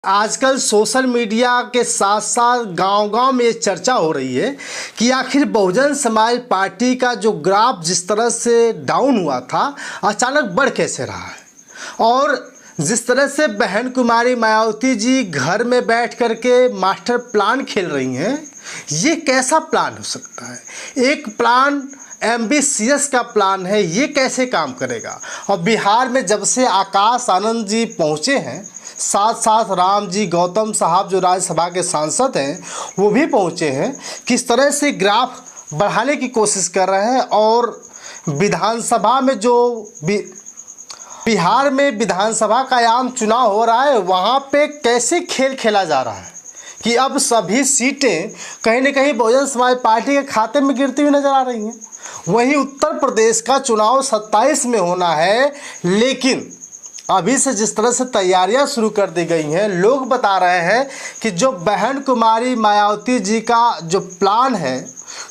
आजकल social media के साथ साथ गांव-गांव में ये चर्चा हो रही है कि आखिर बहुजन समाज पार्टी का जो ग्राफ जिस तरह से डाउन हुआ था अचानक बढ़ कैसे रहा है। और जिस तरह से बहन कुमारी मायावती जी घर में बैठ कर के मास्टर प्लान खेल रही हैं, ये कैसा प्लान हो सकता है। एक प्लान एम्बिशियस का प्लान है, ये कैसे काम करेगा। और बिहार में जब से आकाश आनंद जी पहुँचे हैं, साथ साथ राम जी गौतम साहब जो राज्यसभा के सांसद हैं वो भी पहुँचे हैं, किस तरह से ग्राफ बढ़ाने की कोशिश कर रहे हैं। और विधानसभा में जो बिहार में विधानसभा का आम चुनाव हो रहा है, वहाँ पे कैसे खेल खेला जा रहा है कि अब सभी सीटें कहीं न कहीं बहुजन समाज पार्टी के खाते में गिरती हुई नजर आ रही हैं। वहीं उत्तर प्रदेश का चुनाव 27 में होना है, लेकिन अभी से जिस तरह से तैयारियां शुरू कर दी गई हैं, लोग बता रहे हैं कि जो बहन कुमारी मायावती जी का जो प्लान है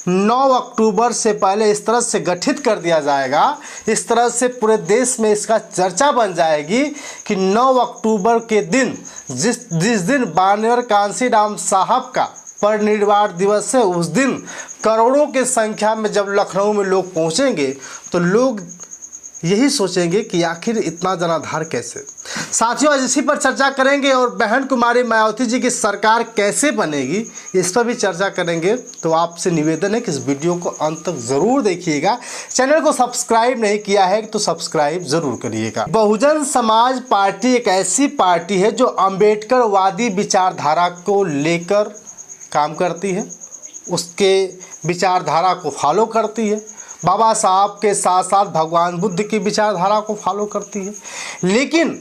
9 अक्टूबर से पहले इस तरह से गठित कर दिया जाएगा, इस तरह से पूरे देश में इसका चर्चा बन जाएगी कि 9 अक्टूबर के दिन जिस दिन बानर कांशीराम साहब का परिनिर्वाण दिवस है, उस दिन करोड़ों की संख्या में जब लखनऊ में लोग पहुंचेंगे तो लोग यही सोचेंगे कि आखिर इतना जनाधार कैसे। साथियों, आज इसी पर चर्चा करेंगे और बहन कुमारी मायावती जी की सरकार कैसे बनेगी इस पर भी चर्चा करेंगे। तो आपसे निवेदन है कि इस वीडियो को अंत तक ज़रूर देखिएगा। चैनल को सब्सक्राइब नहीं किया है तो सब्सक्राइब ज़रूर करिएगा। बहुजन समाज पार्टी एक ऐसी पार्टी है जो अम्बेडकरवादी विचारधारा को लेकर काम करती है, उसके विचारधारा को फॉलो करती है, बाबा साहब के साथ साथ भगवान बुद्ध की विचारधारा को फॉलो करती है। लेकिन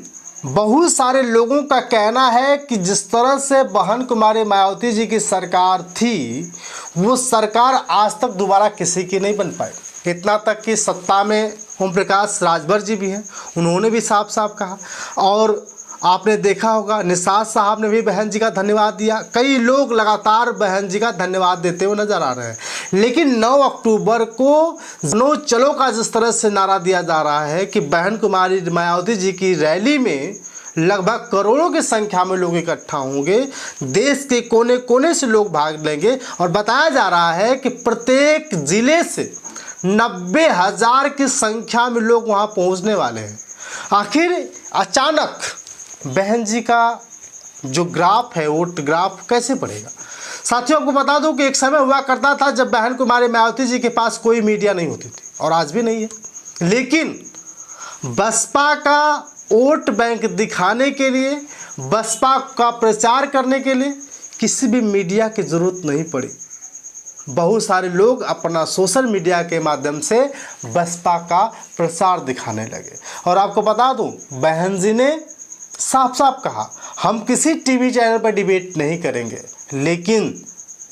बहुत सारे लोगों का कहना है कि जिस तरह से बहन कुमारी मायावती जी की सरकार थी, वो सरकार आज तक दोबारा किसी की नहीं बन पाई। इतना तक कि सत्ता में ओम प्रकाश राजभर जी भी हैं, उन्होंने भी साफ साफ कहा। और आपने देखा होगा निषाद साहब ने भी बहन जी का धन्यवाद दिया। कई लोग लगातार बहन जी का धन्यवाद देते हुए नजर आ रहे हैं। लेकिन 9 अक्टूबर को नो चलो का जिस तरह से नारा दिया जा रहा है कि बहन कुमारी मायावती जी की रैली में लगभग करोड़ों की संख्या में लोग इकट्ठा होंगे, देश के कोने कोने से लोग भाग लेंगे। और बताया जा रहा है कि प्रत्येक जिले से 90,000 की संख्या में लोग वहाँ पहुँचने वाले हैं। आखिर अचानक बहन जी का जो ग्राफ है वोट ग्राफ कैसे बढ़ेगा। साथियों, आपको बता दूं कि एक समय हुआ करता था जब बहन कुमारी मायावती जी के पास कोई मीडिया नहीं होती थी, और आज भी नहीं है। लेकिन बसपा का वोट बैंक दिखाने के लिए, बसपा का प्रचार करने के लिए किसी भी मीडिया की ज़रूरत नहीं पड़ी। बहुत सारे लोग अपना सोशल मीडिया के माध्यम से बसपा का प्रचार दिखाने लगे। और आपको बता दूं, बहन जी ने साफ साफ कहा, हम किसी टीवी चैनल पर डिबेट नहीं करेंगे, लेकिन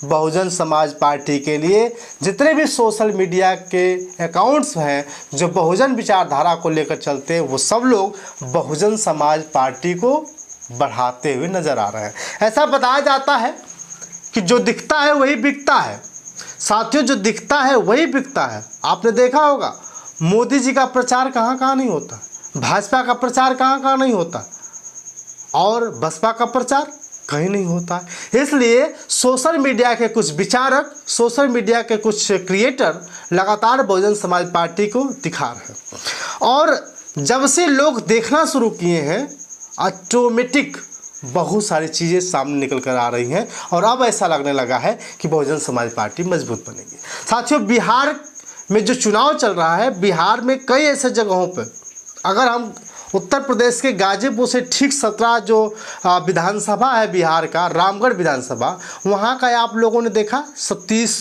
बहुजन समाज पार्टी के लिए जितने भी सोशल मीडिया के अकाउंट्स हैं जो बहुजन विचारधारा को लेकर चलते हैं, वो सब लोग बहुजन समाज पार्टी को बढ़ाते हुए नजर आ रहे हैं। ऐसा बताया जाता है कि जो दिखता है वही बिकता है। साथियों, जो दिखता है वही बिकता है। आपने देखा होगा मोदी जी का प्रचार कहाँ कहाँ नहीं होता, भाजपा का प्रचार कहाँ कहाँ नहीं होता, और बसपा का प्रचार कहीं नहीं होता है। इसलिए सोशल मीडिया के कुछ विचारक, सोशल मीडिया के कुछ क्रिएटर लगातार बहुजन समाज पार्टी को दिखा रहे हैं। और जब से लोग देखना शुरू किए हैं, ऑटोमेटिक बहुत सारी चीज़ें सामने निकल कर आ रही हैं। और अब ऐसा लगने लगा है कि बहुजन समाज पार्टी मजबूत बनेगी। साथियों, बिहार में जो चुनाव चल रहा है, बिहार में कई ऐसे जगहों पर, अगर हम उत्तर प्रदेश के गाजीपुर से ठीक 17 जो विधानसभा है बिहार का, रामगढ़ विधानसभा, वहाँ का आप लोगों ने देखा सतीश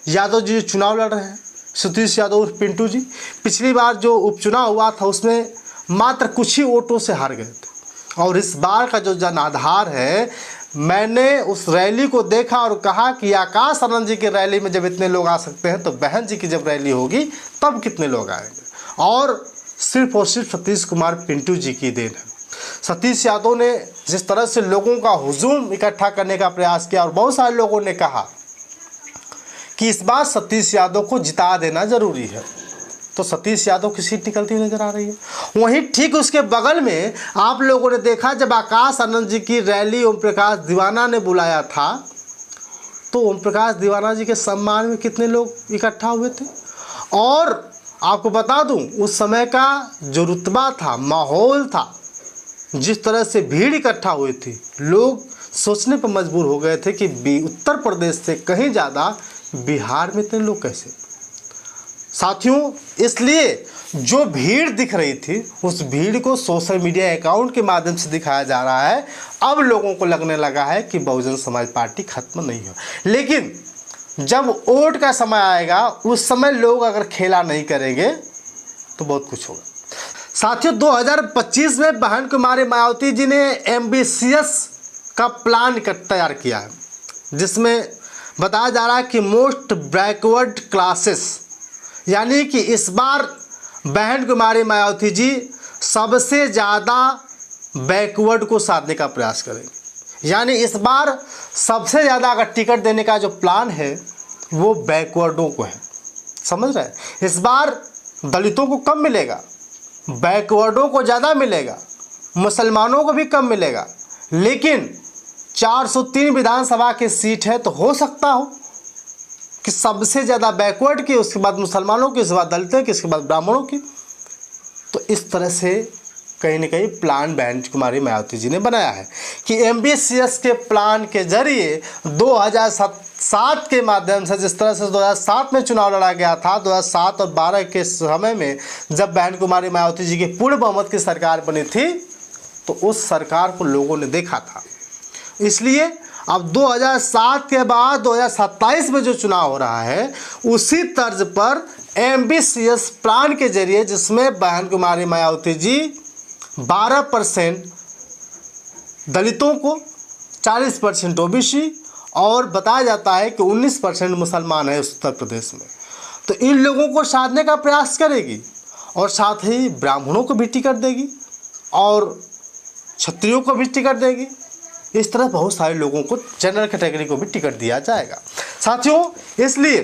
यादव जी चुनाव लड़ रहे हैं। सतीश यादव पिंटू जी पिछली बार जो उपचुनाव हुआ था उसमें मात्र कुछ ही वोटों से हार गए थे। और इस बार का जो जनाधार है, मैंने उस रैली को देखा और कहा कि आकाश आनंद जी की रैली में जब इतने लोग आ सकते हैं, तो बहन जी की जब रैली होगी तब कितने लोग आएंगे। और सिर्फ सतीश कुमार पिंटू जी की देन है। सतीश यादव ने जिस तरह से लोगों का हुजूम इकट्ठा करने का प्रयास किया, और बहुत सारे लोगों ने कहा कि इस बार सतीश यादव को जिता देना जरूरी है। तो सतीश यादव की सीट निकलती हुई नजर आ रही है। वहीं ठीक उसके बगल में आप लोगों ने देखा जब आकाश आनंद जी की रैली ओम प्रकाश दीवाना ने बुलाया था, तो ओम प्रकाश दीवाना जी के सम्मान में कितने लोग इकट्ठा हुए थे। और आपको बता दूं उस समय का जो रुतबा था, माहौल था, जिस तरह से भीड़ इकट्ठा हुई थी, लोग सोचने पर मजबूर हो गए थे कि उत्तर प्रदेश से कहीं ज़्यादा बिहार में इतने लोग कैसे। साथियों, इसलिए जो भीड़ दिख रही थी उस भीड़ को सोशल मीडिया अकाउंट के माध्यम से दिखाया जा रहा है। अब लोगों को लगने लगा है कि बहुजन समाज पार्टी खत्म नहीं हो, लेकिन जब वोट का समय आएगा उस समय लोग अगर खेला नहीं करेंगे तो बहुत कुछ होगा। साथियों, 2025 में बहन कुमारी मायावती जी ने एम्बिशियस का प्लान तैयार किया है, जिसमें बताया जा रहा है कि मोस्ट बैकवर्ड क्लासेस, यानी कि इस बार बहन कुमारी मायावती जी सबसे ज़्यादा बैकवर्ड को साधने का प्रयास करेंगे। यानी इस बार सबसे ज़्यादा अगर टिकट देने का जो प्लान है वो बैकवर्डों को है। समझ रहे हैं? इस बार दलितों को कम मिलेगा, बैकवर्डों को ज़्यादा मिलेगा, मुसलमानों को भी कम मिलेगा। लेकिन 403 विधानसभा की सीट है, तो हो सकता हो कि सबसे ज़्यादा बैकवर्ड की, उसके बाद मुसलमानों की, उसके बाद दलितों की, उसके बाद ब्राह्मणों की। तो इस तरह से कहीं ना कहीं प्लान बहन कुमारी मायावती जी ने बनाया है कि एम्बिशियस के प्लान के जरिए 2007 के माध्यम से, जिस तरह से 2007 में चुनाव लड़ा गया था, 2007 और 12 के समय में जब बहन कुमारी मायावती जी की पूर्ण बहुमत की सरकार बनी थी, तो उस सरकार को लोगों ने देखा था। इसलिए अब 2007 के बाद 2027 में जो चुनाव हो रहा है उसी तर्ज पर एम्बिशियस प्लान के जरिए, जिसमें बहन कुमारी मायावती जी 12% दलितों को, 40% ओबीसी और बताया जाता है कि 19% मुसलमान है उत्तर प्रदेश में, तो इन लोगों को साधने का प्रयास करेगी और साथ ही ब्राह्मणों को भी टिकट देगी और क्षत्रियों को भी टिकट देगी। इस तरह बहुत सारे लोगों को, जनरल कैटेगरी को भी टिकट दिया जाएगा। साथियों, इसलिए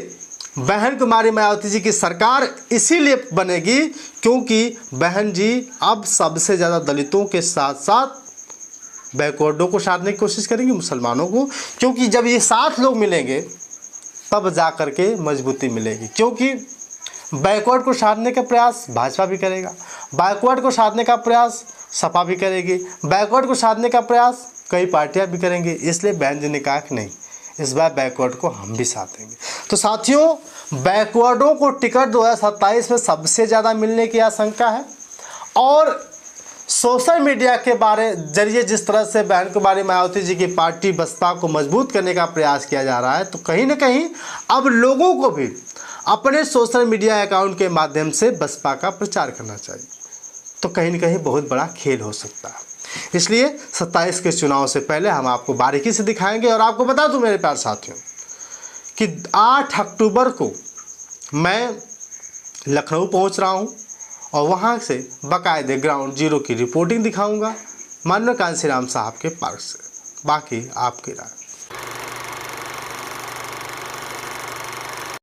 बहन कुमारी मायावती जी की सरकार इसीलिए बनेगी क्योंकि बहन जी अब सबसे ज़्यादा दलितों के साथ साथ बैकवर्डों को साधने की कोशिश करेंगी, मुसलमानों को, क्योंकि जब ये 7 लोग मिलेंगे तब जा कर के मजबूती मिलेगी। क्योंकि बैकवर्ड को साधने का प्रयास भाजपा भी करेगा, बैकवर्ड को साधने का प्रयास सपा भी करेगी, बैकवर्ड को साधने का प्रयास कई पार्टियां भी करेंगी। इसलिए बहन जी ने कहा कि नहीं, इस बार बैकवर्ड को हम भी साधेंगे। तो साथियों, बैकवर्डों को टिकट 2027 में सबसे ज़्यादा मिलने की आशंका है। और सोशल मीडिया के जरिए जिस तरह से बहन कुमारी मायावती जी की पार्टी बसपा को मजबूत करने का प्रयास किया जा रहा है, तो कहीं ना कहीं अब लोगों को भी अपने सोशल मीडिया अकाउंट के माध्यम से बसपा का प्रचार करना चाहिए। तो कहीं ना कहीं बहुत बड़ा खेल हो सकता है। इसलिए 27 के चुनाव से पहले हम आपको बारीकी से दिखाएंगे। और आपको बता दूं मेरे प्यारे साथियों कि 8 अक्टूबर को मैं लखनऊ पहुंच रहा हूं और वहां से बाकायदे ग्राउंड जीरो की रिपोर्टिंग दिखाऊंगा माननीय कांशीराम साहब के पार्क से। बाकी आपकी राय।